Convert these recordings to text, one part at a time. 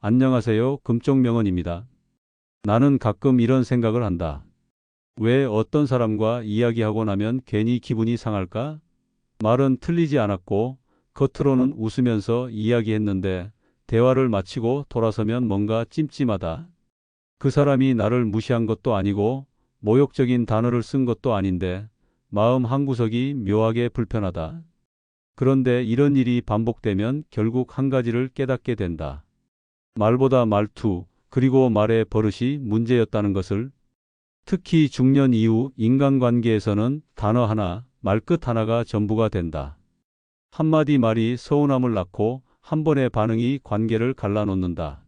안녕하세요. 금쪽명언입니다. 나는 가끔 이런 생각을 한다. 왜 어떤 사람과 이야기하고 나면 괜히 기분이 상할까? 말은 틀리지 않았고 겉으로는 웃으면서 이야기했는데 대화를 마치고 돌아서면 뭔가 찜찜하다. 그 사람이 나를 무시한 것도 아니고 모욕적인 단어를 쓴 것도 아닌데 마음 한구석이 묘하게 불편하다. 그런데 이런 일이 반복되면 결국 한 가지를 깨닫게 된다. 말보다 말투, 그리고 말의 버릇이 문제였다는 것을. 특히 중년 이후 인간관계에서는 단어 하나, 말끝 하나가 전부가 된다. 한마디 말이 서운함을 낳고 한 번의 반응이 관계를 갈라놓는다.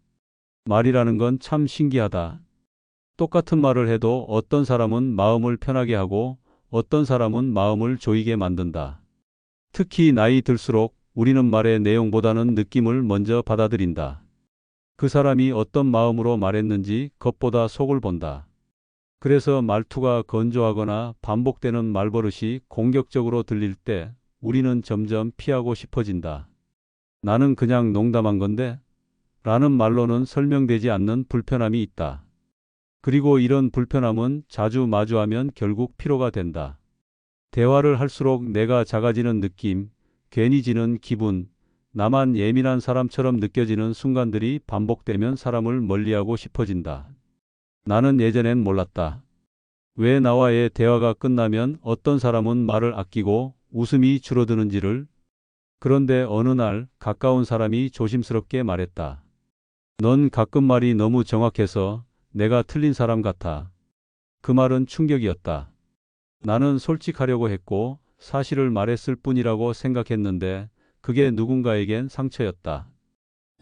말이라는 건 참 신기하다. 똑같은 말을 해도 어떤 사람은 마음을 편하게 하고 어떤 사람은 마음을 조이게 만든다. 특히 나이 들수록 우리는 말의 내용보다는 느낌을 먼저 받아들인다. 그 사람이 어떤 마음으로 말했는지 겉보다 속을 본다. 그래서 말투가 건조하거나 반복되는 말버릇이 공격적으로 들릴 때 우리는 점점 피하고 싶어진다. 나는 그냥 농담한 건데 라는 말로는 설명되지 않는 불편함이 있다. 그리고 이런 불편함은 자주 마주하면 결국 피로가 된다. 대화를 할수록 내가 작아지는 느낌, 괜히 지는 기분, 나만 예민한 사람처럼 느껴지는 순간들이 반복되면 사람을 멀리하고 싶어진다. 나는 예전엔 몰랐다. 왜 나와의 대화가 끝나면 어떤 사람은 말을 아끼고 웃음이 줄어드는지를. 그런데 어느 날 가까운 사람이 조심스럽게 말했다. 넌 가끔 말이 너무 정확해서 내가 틀린 사람 같아. 그 말은 충격이었다. 나는 솔직하려고 했고 사실을 말했을 뿐이라고 생각했는데 그게 누군가에겐 상처였다.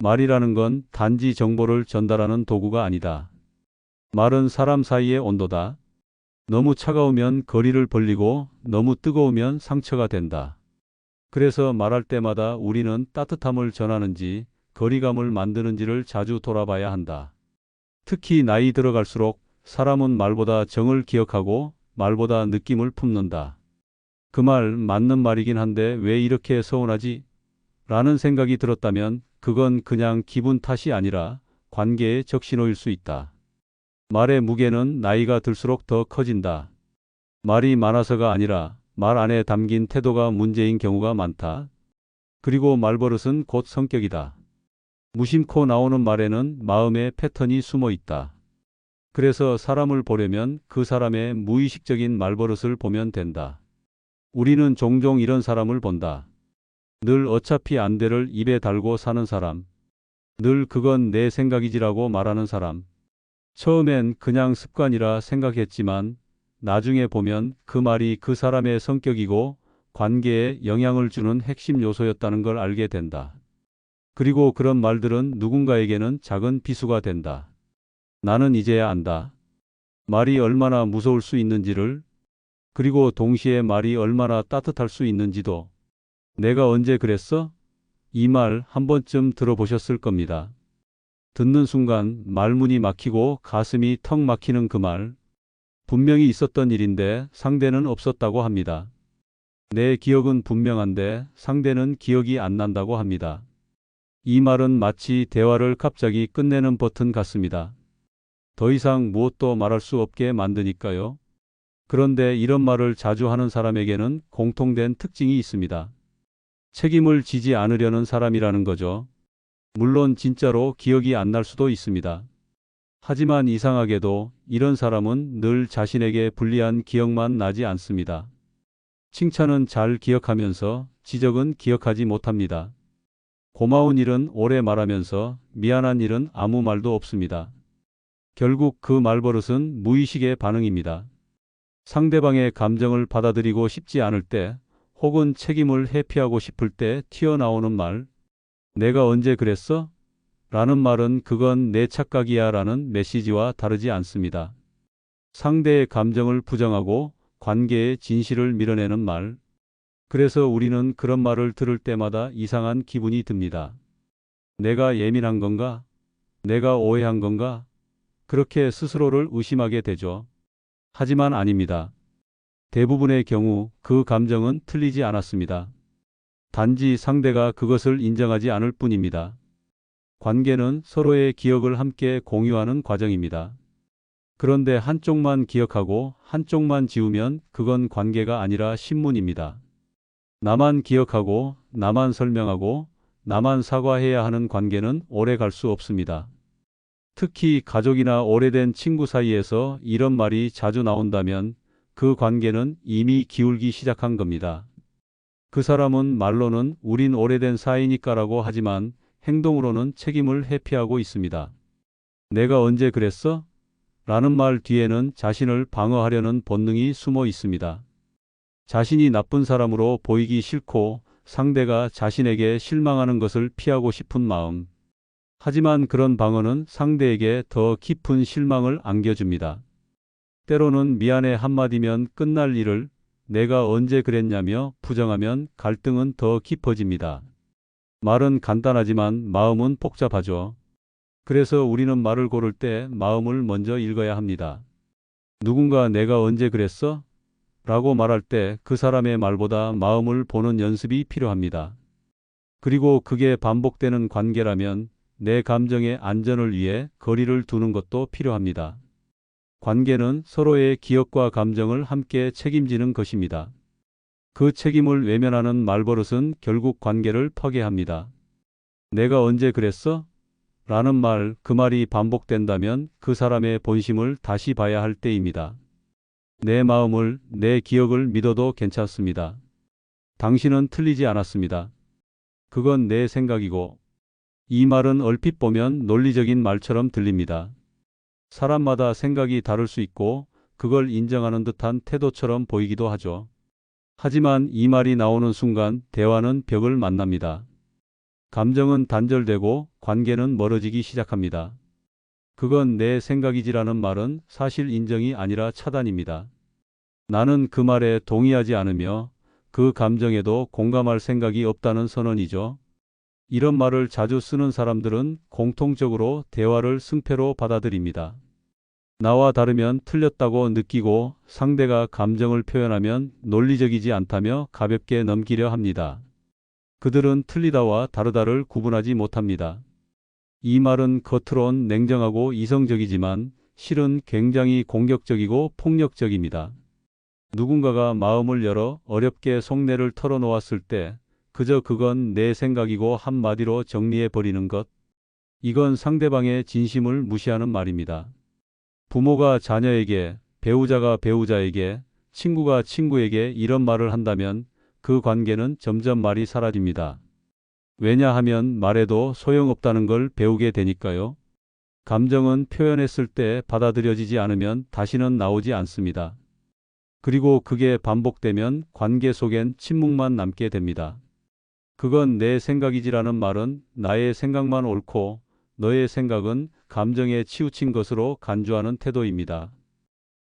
말이라는 건 단지 정보를 전달하는 도구가 아니다. 말은 사람 사이의 온도다. 너무 차가우면 거리를 벌리고 너무 뜨거우면 상처가 된다. 그래서 말할 때마다 우리는 따뜻함을 전하는지 거리감을 만드는지를 자주 돌아봐야 한다. 특히 나이 들어갈수록 사람은 말보다 정을 기억하고 말보다 느낌을 품는다. 그 말 맞는 말이긴 한데 왜 이렇게 서운하지? 라는 생각이 들었다면 그건 그냥 기분 탓이 아니라 관계의 적신호일 수 있다. 말의 무게는 나이가 들수록 더 커진다. 말이 많아서가 아니라 말 안에 담긴 태도가 문제인 경우가 많다. 그리고 말버릇은 곧 성격이다. 무심코 나오는 말에는 마음의 패턴이 숨어 있다. 그래서 사람을 보려면 그 사람의 무의식적인 말버릇을 보면 된다. 우리는 종종 이런 사람을 본다. 늘 어차피 안 돼를 입에 달고 사는 사람. 늘 그건 내 생각이지라고 말하는 사람. 처음엔 그냥 습관이라 생각했지만 나중에 보면 그 말이 그 사람의 성격이고 관계에 영향을 주는 핵심 요소였다는 걸 알게 된다. 그리고 그런 말들은 누군가에게는 작은 비수가 된다. 나는 이제야 안다. 말이 얼마나 무서울 수 있는지를, 그리고 동시에 말이 얼마나 따뜻할 수 있는지도. 내가 언제 그랬어? 이 말 한 번쯤 들어보셨을 겁니다. 듣는 순간 말문이 막히고 가슴이 턱 막히는 그 말. 분명히 있었던 일인데 상대는 없었다고 합니다. 내 기억은 분명한데 상대는 기억이 안 난다고 합니다. 이 말은 마치 대화를 갑자기 끝내는 버튼 같습니다. 더 이상 무엇도 말할 수 없게 만드니까요. 그런데 이런 말을 자주 하는 사람에게는 공통된 특징이 있습니다. 책임을 지지 않으려는 사람이라는 거죠. 물론 진짜로 기억이 안 날 수도 있습니다. 하지만 이상하게도 이런 사람은 늘 자신에게 불리한 기억만 나지 않습니다. 칭찬은 잘 기억하면서 지적은 기억하지 못합니다. 고마운 일은 오래 말하면서 미안한 일은 아무 말도 없습니다. 결국 그 말버릇은 무의식의 반응입니다. 상대방의 감정을 받아들이고 싶지 않을 때 혹은 책임을 회피하고 싶을 때 튀어나오는 말. 내가 언제 그랬어? 라는 말은 그건 내 착각이야 라는 메시지와 다르지 않습니다. 상대의 감정을 부정하고 관계의 진실을 밀어내는 말. 그래서 우리는 그런 말을 들을 때마다 이상한 기분이 듭니다. 내가 예민한 건가? 내가 오해한 건가? 그렇게 스스로를 의심하게 되죠. 하지만 아닙니다. 대부분의 경우 그 감정은 틀리지 않았습니다. 단지 상대가 그것을 인정하지 않을 뿐입니다. 관계는 서로의 기억을 함께 공유하는 과정입니다. 그런데 한쪽만 기억하고 한쪽만 지우면 그건 관계가 아니라 신문입니다. 나만 기억하고 나만 설명하고 나만 사과해야 하는 관계는 오래 갈 수 없습니다. 특히 가족이나 오래된 친구 사이에서 이런 말이 자주 나온다면 그 관계는 이미 기울기 시작한 겁니다. 그 사람은 말로는 우린 오래된 사이니까라고 하지만 행동으로는 책임을 회피하고 있습니다. 내가 언제 그랬어? 라는 말 뒤에는 자신을 방어하려는 본능이 숨어 있습니다. 자신이 나쁜 사람으로 보이기 싫고 상대가 자신에게 실망하는 것을 피하고 싶은 마음. 하지만 그런 방어는 상대에게 더 깊은 실망을 안겨줍니다. 때로는 미안해 한마디면 끝날 일을 내가 언제 그랬냐며 부정하면 갈등은 더 깊어집니다. 말은 간단하지만 마음은 복잡하죠. 그래서 우리는 말을 고를 때 마음을 먼저 읽어야 합니다. 누군가 내가 언제 그랬어? 라고 말할 때 그 사람의 말보다 마음을 보는 연습이 필요합니다. 그리고 그게 반복되는 관계라면 내 감정의 안전을 위해 거리를 두는 것도 필요합니다. 관계는 서로의 기억과 감정을 함께 책임지는 것입니다. 그 책임을 외면하는 말버릇은 결국 관계를 파괴합니다. 내가 언제 그랬어? 라는 말, 그 말이 반복된다면 그 사람의 본심을 다시 봐야 할 때입니다. 내 마음을, 내 기억을 믿어도 괜찮습니다. 당신은 틀리지 않았습니다. 그건 내 생각이고, 이 말은 얼핏 보면 논리적인 말처럼 들립니다. 사람마다 생각이 다를 수 있고 그걸 인정하는 듯한 태도처럼 보이기도 하죠. 하지만 이 말이 나오는 순간 대화는 벽을 만납니다. 감정은 단절되고 관계는 멀어지기 시작합니다. 그건 내 생각이지라는 말은 사실 인정이 아니라 차단입니다. 나는 그 말에 동의하지 않으며 그 감정에도 공감할 생각이 없다는 선언이죠. 이런 말을 자주 쓰는 사람들은 공통적으로 대화를 승패로 받아들입니다. 나와 다르면 틀렸다고 느끼고 상대가 감정을 표현하면 논리적이지 않다며 가볍게 넘기려 합니다. 그들은 틀리다와 다르다를 구분하지 못합니다. 이 말은 겉으론 냉정하고 이성적이지만 실은 굉장히 공격적이고 폭력적입니다. 누군가가 마음을 열어 어렵게 속내를 털어놓았을 때 그저 그건 내 생각이고 한마디로 정리해 버리는 것. 이건 상대방의 진심을 무시하는 말입니다. 부모가 자녀에게, 배우자가 배우자에게, 친구가 친구에게 이런 말을 한다면 그 관계는 점점 말이 사라집니다. 왜냐하면 말해도 소용없다는 걸 배우게 되니까요. 감정은 표현했을 때 받아들여지지 않으면 다시는 나오지 않습니다. 그리고 그게 반복되면 관계 속엔 침묵만 남게 됩니다. 그건 내 생각이지라는 말은 나의 생각만 옳고 너의 생각은 감정에 치우친 것으로 간주하는 태도입니다.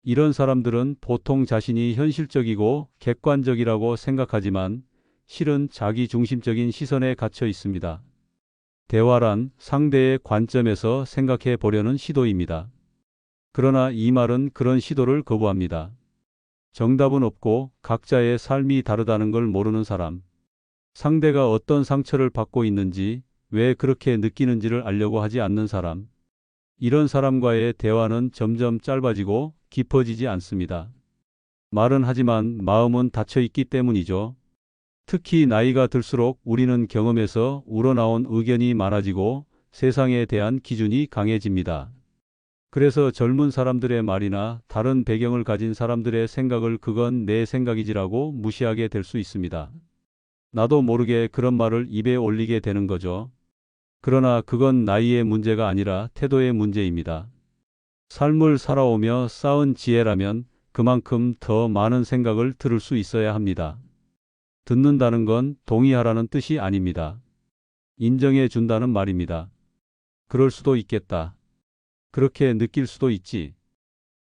이런 사람들은 보통 자신이 현실적이고 객관적이라고 생각하지만 실은 자기 중심적인 시선에 갇혀 있습니다. 대화란 상대의 관점에서 생각해 보려는 시도입니다. 그러나 이 말은 그런 시도를 거부합니다. 정답은 없고 각자의 삶이 다르다는 걸 모르는 사람. 상대가 어떤 상처를 받고 있는지, 왜 그렇게 느끼는지를 알려고 하지 않는 사람. 이런 사람과의 대화는 점점 짧아지고 깊어지지 않습니다. 말은 하지만 마음은 닫혀 있기 때문이죠. 특히 나이가 들수록 우리는 경험에서 우러나온 의견이 많아지고 세상에 대한 기준이 강해집니다. 그래서 젊은 사람들의 말이나 다른 배경을 가진 사람들의 생각을 그건 내 생각이지라고 무시하게 될 수 있습니다. 나도 모르게 그런 말을 입에 올리게 되는 거죠. 그러나 그건 나이의 문제가 아니라 태도의 문제입니다. 삶을 살아오며 쌓은 지혜라면 그만큼 더 많은 생각을 들을 수 있어야 합니다. 듣는다는 건 동의하라는 뜻이 아닙니다. 인정해 준다는 말입니다. 그럴 수도 있겠다. 그렇게 느낄 수도 있지.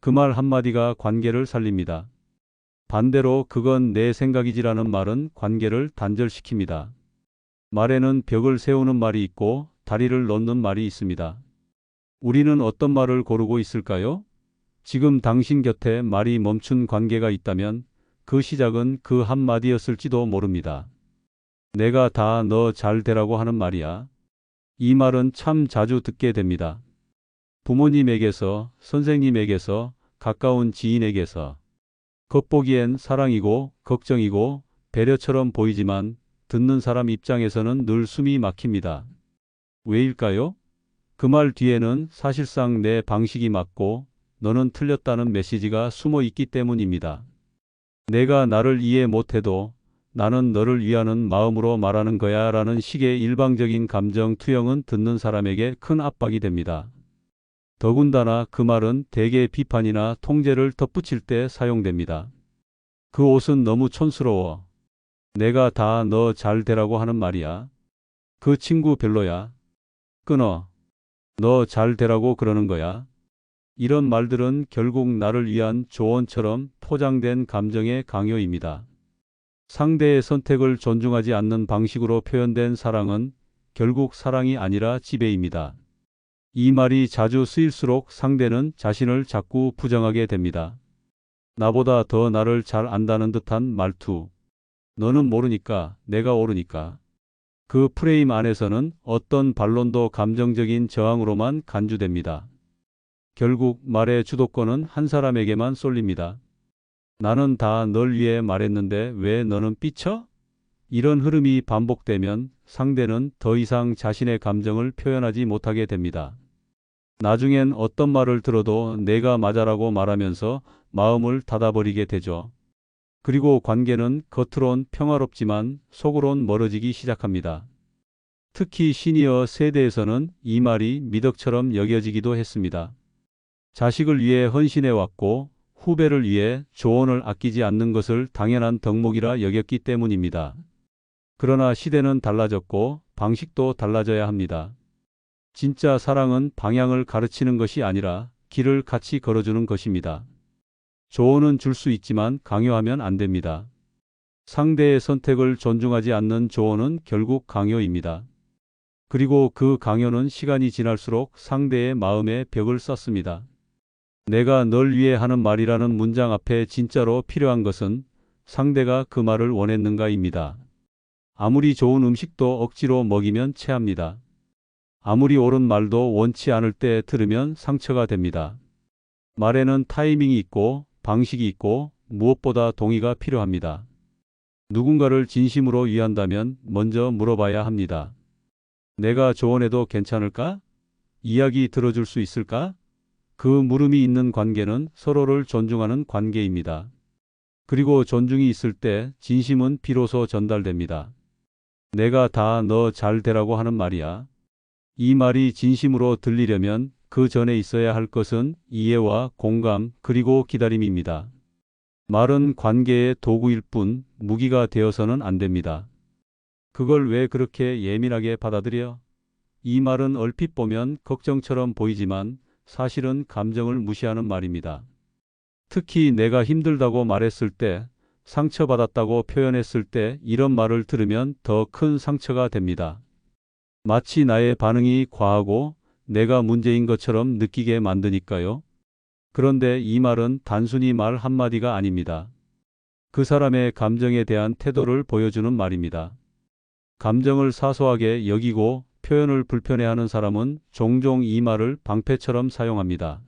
그 말 한마디가 관계를 살립니다. 반대로 그건 내 생각이지라는 말은 관계를 단절시킵니다. 말에는 벽을 세우는 말이 있고 다리를 놓는 말이 있습니다. 우리는 어떤 말을 고르고 있을까요? 지금 당신 곁에 말이 멈춘 관계가 있다면 그 시작은 그 한마디였을지도 모릅니다. 내가 다 너 잘 되라고 하는 말이야. 이 말은 참 자주 듣게 됩니다. 부모님에게서, 선생님에게서, 가까운 지인에게서. 겉보기엔 사랑이고 걱정이고 배려처럼 보이지만 듣는 사람 입장에서는 늘 숨이 막힙니다. 왜일까요? 그 말 뒤에는 사실상 내 방식이 맞고 너는 틀렸다는 메시지가 숨어 있기 때문입니다. 내가 나를 이해 못해도 나는 너를 위하는 마음으로 말하는 거야 라는 식의 일방적인 감정 투영은 듣는 사람에게 큰 압박이 됩니다. 더군다나 그 말은 대개 비판이나 통제를 덧붙일 때 사용됩니다. 그 옷은 너무 촌스러워. 내가 다 너 잘 되라고 하는 말이야. 그 친구 별로야. 끊어. 너 잘 되라고 그러는 거야. 이런 말들은 결국 나를 위한 조언처럼 포장된 감정의 강요입니다. 상대의 선택을 존중하지 않는 방식으로 표현된 사랑은 결국 사랑이 아니라 지배입니다. 이 말이 자주 쓰일수록 상대는 자신을 자꾸 부정하게 됩니다. 나보다 더 나를 잘 안다는 듯한 말투. 너는 모르니까, 내가 옳으니까. 그 프레임 안에서는 어떤 반론도 감정적인 저항으로만 간주됩니다. 결국 말의 주도권은 한 사람에게만 쏠립니다. 나는 다 널 위해 말했는데 왜 너는 삐쳐? 이런 흐름이 반복되면 상대는 더 이상 자신의 감정을 표현하지 못하게 됩니다. 나중엔 어떤 말을 들어도 내가 맞아라고 말하면서 마음을 닫아버리게 되죠. 그리고 관계는 겉으론 평화롭지만 속으론 멀어지기 시작합니다. 특히 시니어 세대에서는 이 말이 미덕처럼 여겨지기도 했습니다. 자식을 위해 헌신해왔고 후배를 위해 조언을 아끼지 않는 것을 당연한 덕목이라 여겼기 때문입니다. 그러나 시대는 달라졌고 방식도 달라져야 합니다. 진짜 사랑은 방향을 가르치는 것이 아니라 길을 같이 걸어주는 것입니다. 조언은 줄 수 있지만 강요하면 안 됩니다. 상대의 선택을 존중하지 않는 조언은 결국 강요입니다. 그리고 그 강요는 시간이 지날수록 상대의 마음에 벽을 쌓습니다. 내가 널 위해 하는 말이라는 문장 앞에 진짜로 필요한 것은 상대가 그 말을 원했는가입니다. 아무리 좋은 음식도 억지로 먹이면 체합니다. 아무리 옳은 말도 원치 않을 때 들으면 상처가 됩니다. 말에는 타이밍이 있고 방식이 있고 무엇보다 동의가 필요합니다. 누군가를 진심으로 위한다면 먼저 물어봐야 합니다. 내가 조언해도 괜찮을까? 이야기 들어줄 수 있을까? 그 물음이 있는 관계는 서로를 존중하는 관계입니다. 그리고 존중이 있을 때 진심은 비로소 전달됩니다. 내가 다 너 잘 되라고 하는 말이야. 이 말이 진심으로 들리려면 그 전에 있어야 할 것은 이해와 공감 그리고 기다림입니다. 말은 관계의 도구일 뿐 무기가 되어서는 안 됩니다. 그걸 왜 그렇게 예민하게 받아들여? 이 말은 얼핏 보면 걱정처럼 보이지만 사실은 감정을 무시하는 말입니다. 특히 내가 힘들다고 말했을 때, 상처받았다고 표현했을 때 이런 말을 들으면 더 큰 상처가 됩니다. 마치 나의 반응이 과하고 내가 문제인 것처럼 느끼게 만드니까요. 그런데 이 말은 단순히 말 한마디가 아닙니다. 그 사람의 감정에 대한 태도를 보여주는 말입니다. 감정을 사소하게 여기고 표현을 불편해하는 사람은 종종 이 말을 방패처럼 사용합니다.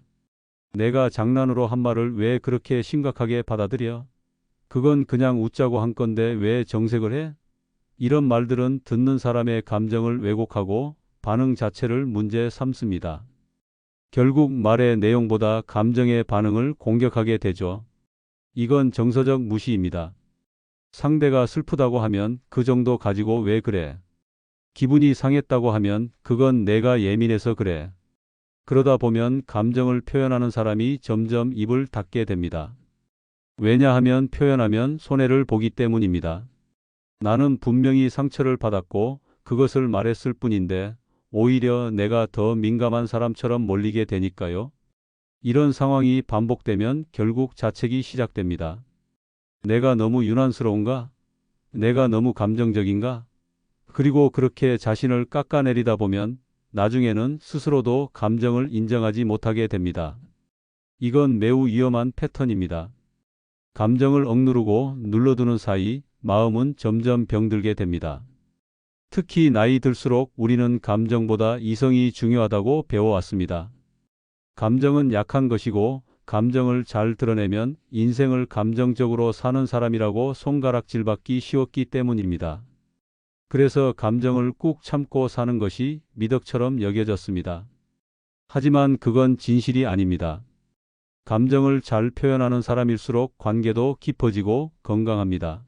내가 장난으로 한 말을 왜 그렇게 심각하게 받아들여? 그건 그냥 웃자고 한 건데 왜 정색을 해? 이런 말들은 듣는 사람의 감정을 왜곡하고 반응 자체를 문제 삼습니다. 결국 말의 내용보다 감정의 반응을 공격하게 되죠. 이건 정서적 무시입니다. 상대가 슬프다고 하면 그 정도 가지고 왜 그래? 기분이 상했다고 하면 그건 내가 예민해서 그래. 그러다 보면 감정을 표현하는 사람이 점점 입을 닫게 됩니다. 왜냐하면 표현하면 손해를 보기 때문입니다. 나는 분명히 상처를 받았고 그것을 말했을 뿐인데 오히려 내가 더 민감한 사람처럼 몰리게 되니까요. 이런 상황이 반복되면 결국 자책이 시작됩니다. 내가 너무 유난스러운가? 내가 너무 감정적인가? 그리고 그렇게 자신을 깎아내리다 보면 나중에는 스스로도 감정을 인정하지 못하게 됩니다. 이건 매우 위험한 패턴입니다. 감정을 억누르고 눌러두는 사이 마음은 점점 병들게 됩니다. 특히 나이 들수록 우리는 감정보다 이성이 중요하다고 배워왔습니다. 감정은 약한 것이고 감정을 잘 드러내면 인생을 감정적으로 사는 사람이라고 손가락질받기 쉬웠기 때문입니다. 그래서 감정을 꾹 참고 사는 것이 미덕처럼 여겨졌습니다. 하지만 그건 진실이 아닙니다. 감정을 잘 표현하는 사람일수록 관계도 깊어지고 건강합니다.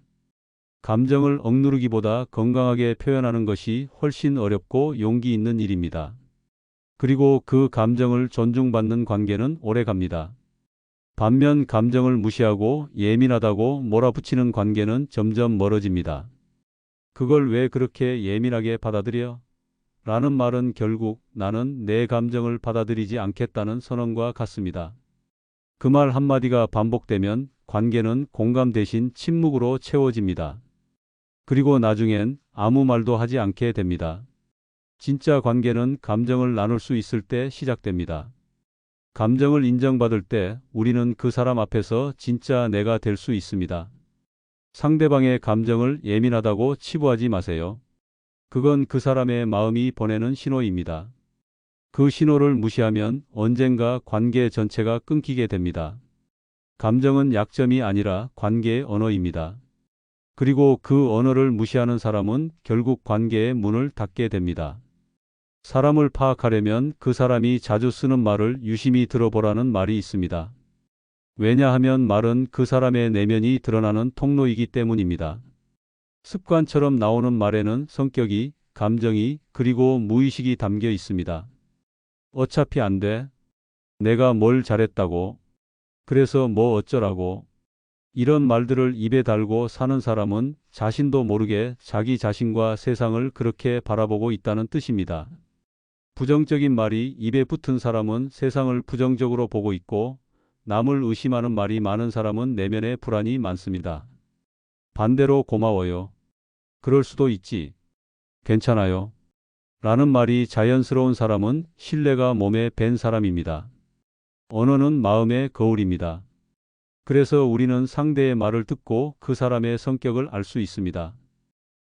감정을 억누르기보다 건강하게 표현하는 것이 훨씬 어렵고 용기 있는 일입니다. 그리고 그 감정을 존중받는 관계는 오래 갑니다. 반면 감정을 무시하고 예민하다고 몰아붙이는 관계는 점점 멀어집니다. 그걸 왜 그렇게 예민하게 받아들여? 라는 말은 결국 나는 내 감정을 받아들이지 않겠다는 선언과 같습니다. 그 말 한마디가 반복되면 관계는 공감 대신 침묵으로 채워집니다. 그리고 나중엔 아무 말도 하지 않게 됩니다. 진짜 관계는 감정을 나눌 수 있을 때 시작됩니다. 감정을 인정받을 때 우리는 그 사람 앞에서 진짜 내가 될 수 있습니다. 상대방의 감정을 예민하다고 치부하지 마세요. 그건 그 사람의 마음이 보내는 신호입니다. 그 신호를 무시하면 언젠가 관계 전체가 끊기게 됩니다. 감정은 약점이 아니라 관계의 언어입니다. 그리고 그 언어를 무시하는 사람은 결국 관계의 문을 닫게 됩니다. 사람을 파악하려면 그 사람이 자주 쓰는 말을 유심히 들어보라는 말이 있습니다. 왜냐하면 말은 그 사람의 내면이 드러나는 통로이기 때문입니다. 습관처럼 나오는 말에는 성격이, 감정이, 그리고 무의식이 담겨 있습니다. 어차피 안 돼. 내가 뭘 잘했다고. 그래서 뭐 어쩌라고. 이런 말들을 입에 달고 사는 사람은 자신도 모르게 자기 자신과 세상을 그렇게 바라보고 있다는 뜻입니다. 부정적인 말이 입에 붙은 사람은 세상을 부정적으로 보고 있고 남을 의심하는 말이 많은 사람은 내면에 불안이 많습니다. 반대로 고마워요. 그럴 수도 있지. 괜찮아요. 라는 말이 자연스러운 사람은 신뢰가 몸에 밴 사람입니다. 언어는 마음의 거울입니다. 그래서 우리는 상대의 말을 듣고 그 사람의 성격을 알 수 있습니다.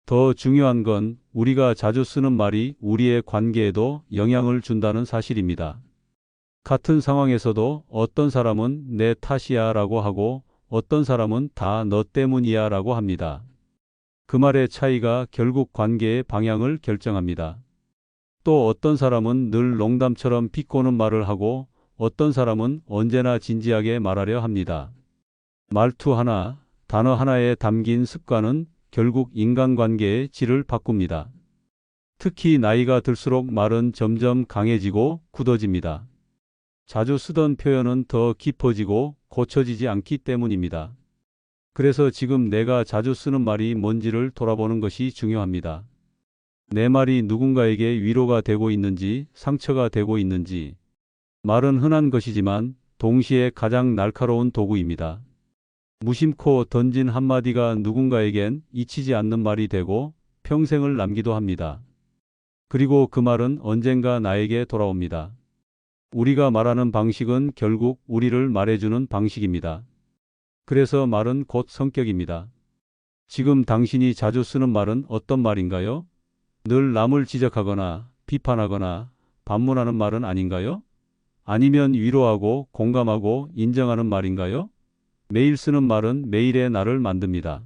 더 중요한 건 우리가 자주 쓰는 말이 우리의 관계에도 영향을 준다는 사실입니다. 같은 상황에서도 어떤 사람은 내 탓이야 라고 하고 어떤 사람은 다 너 때문이야 라고 합니다. 그 말의 차이가 결국 관계의 방향을 결정합니다. 또 어떤 사람은 늘 농담처럼 비꼬는 말을 하고 어떤 사람은 언제나 진지하게 말하려 합니다. 말투 하나, 단어 하나에 담긴 습관은 결국 인간관계의 질을 바꿉니다. 특히 나이가 들수록 말은 점점 강해지고 굳어집니다. 자주 쓰던 표현은 더 깊어지고 고쳐지지 않기 때문입니다. 그래서 지금 내가 자주 쓰는 말이 뭔지를 돌아보는 것이 중요합니다. 내 말이 누군가에게 위로가 되고 있는지 상처가 되고 있는지. 말은 흔한 것이지만 동시에 가장 날카로운 도구입니다. 무심코 던진 한마디가 누군가에겐 잊히지 않는 말이 되고 평생을 남기도 합니다. 그리고 그 말은 언젠가 나에게 돌아옵니다. 우리가 말하는 방식은 결국 우리를 말해주는 방식입니다. 그래서 말은 곧 성격입니다. 지금 당신이 자주 쓰는 말은 어떤 말인가요? 늘 남을 지적하거나 비판하거나 반문하는 말은 아닌가요? 아니면 위로하고 공감하고 인정하는 말인가요? 매일 쓰는 말은 매일의 나를 만듭니다.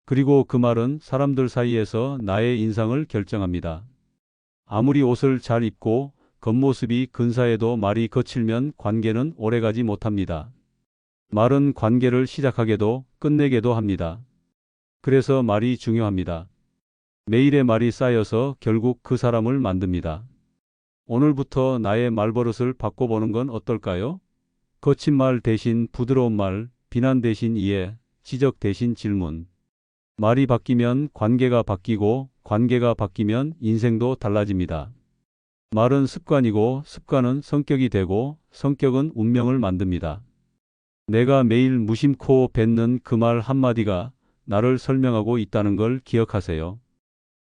그리고 그 말은 사람들 사이에서 나의 인상을 결정합니다. 아무리 옷을 잘 입고 겉모습이 근사해도 말이 거칠면 관계는 오래가지 못합니다. 말은 관계를 시작하게도 끝내게도 합니다. 그래서 말이 중요합니다. 매일의 말이 쌓여서 결국 그 사람을 만듭니다. 오늘부터 나의 말버릇을 바꿔보는 건 어떨까요? 거친 말 대신 부드러운 말, 비난 대신 이해, 지적 대신 질문. 말이 바뀌면 관계가 바뀌고 관계가 바뀌면 인생도 달라집니다. 말은 습관이고 습관은 성격이 되고 성격은 운명을 만듭니다. 내가 매일 무심코 뱉는 그 말 한마디가 나를 설명하고 있다는 걸 기억하세요.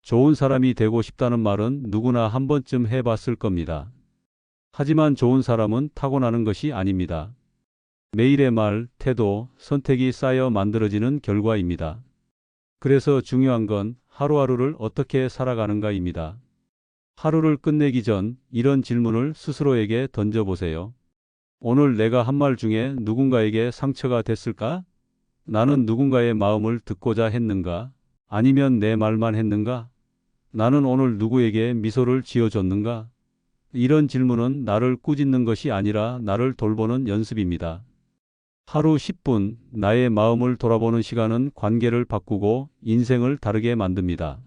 좋은 사람이 되고 싶다는 말은 누구나 한 번쯤 해봤을 겁니다. 하지만 좋은 사람은 타고나는 것이 아닙니다. 매일의 말, 태도, 선택이 쌓여 만들어지는 결과입니다. 그래서 중요한 건 하루하루를 어떻게 살아가는가입니다. 하루를 끝내기 전 이런 질문을 스스로에게 던져보세요. 오늘 내가 한 말 중에 누군가에게 상처가 됐을까? 나는 누군가의 마음을 듣고자 했는가? 아니면 내 말만 했는가? 나는 오늘 누구에게 미소를 지어줬는가? 이런 질문은 나를 꾸짖는 것이 아니라 나를 돌보는 연습입니다. 하루 10분 나의 마음을 돌아보는 시간은 관계를 바꾸고 인생을 다르게 만듭니다.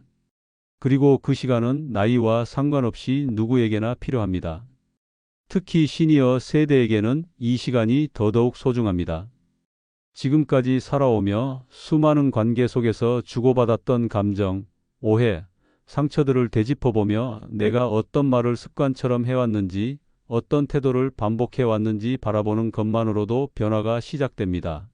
그리고 그 시간은 나이와 상관없이 누구에게나 필요합니다. 특히 시니어 세대에게는 이 시간이 더더욱 소중합니다. 지금까지 살아오며 수많은 관계 속에서 주고받았던 감정, 오해, 상처들을 되짚어보며 내가 어떤 말을 습관처럼 해왔는지, 어떤 태도를 반복해왔는지 바라보는 것만으로도 변화가 시작됩니다.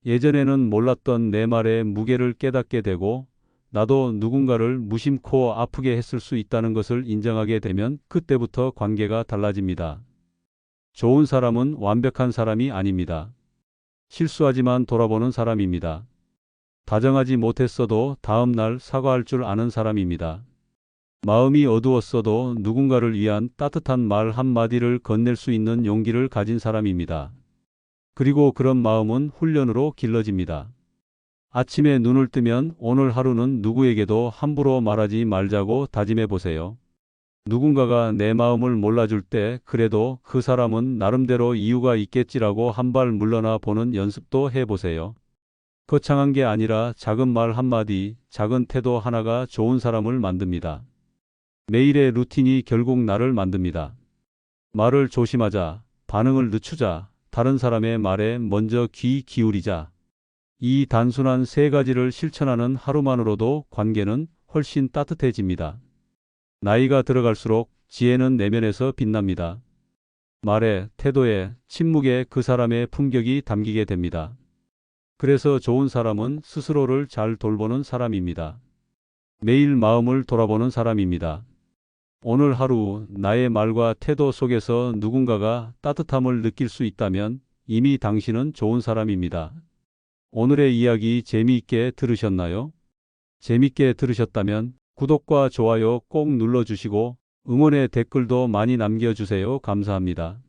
예전에는 몰랐던 내 말의 무게를 깨닫게 되고, 나도 누군가를 무심코 아프게 했을 수 있다는 것을 인정하게 되면 그때부터 관계가 달라집니다. 좋은 사람은 완벽한 사람이 아닙니다. 실수하지만 돌아보는 사람입니다. 다정하지 못했어도 다음 날 사과할 줄 아는 사람입니다. 마음이 어두웠어도 누군가를 위한 따뜻한 말 한마디를 건넬 수 있는 용기를 가진 사람입니다. 그리고 그런 마음은 훈련으로 길러집니다. 아침에 눈을 뜨면 오늘 하루는 누구에게도 함부로 말하지 말자고 다짐해 보세요. 누군가가 내 마음을 몰라줄 때 그래도 그 사람은 나름대로 이유가 있겠지라고 한 발 물러나 보는 연습도 해보세요. 거창한 게 아니라 작은 말 한마디, 작은 태도 하나가 좋은 사람을 만듭니다. 매일의 루틴이 결국 나를 만듭니다. 말을 조심하자, 반응을 늦추자, 다른 사람의 말에 먼저 귀 기울이자. 이 단순한 세 가지를 실천하는 하루만으로도 관계는 훨씬 따뜻해집니다. 나이가 들어갈수록 지혜는 내면에서 빛납니다. 말에, 태도에, 침묵에 그 사람의 품격이 담기게 됩니다. 그래서 좋은 사람은 스스로를 잘 돌보는 사람입니다. 매일 마음을 돌아보는 사람입니다. 오늘 하루 나의 말과 태도 속에서 누군가가 따뜻함을 느낄 수 있다면 이미 당신은 좋은 사람입니다. 오늘의 이야기 재미있게 들으셨나요? 재미있게 들으셨다면 구독과 좋아요 꼭 눌러주시고 응원의 댓글도 많이 남겨주세요. 감사합니다.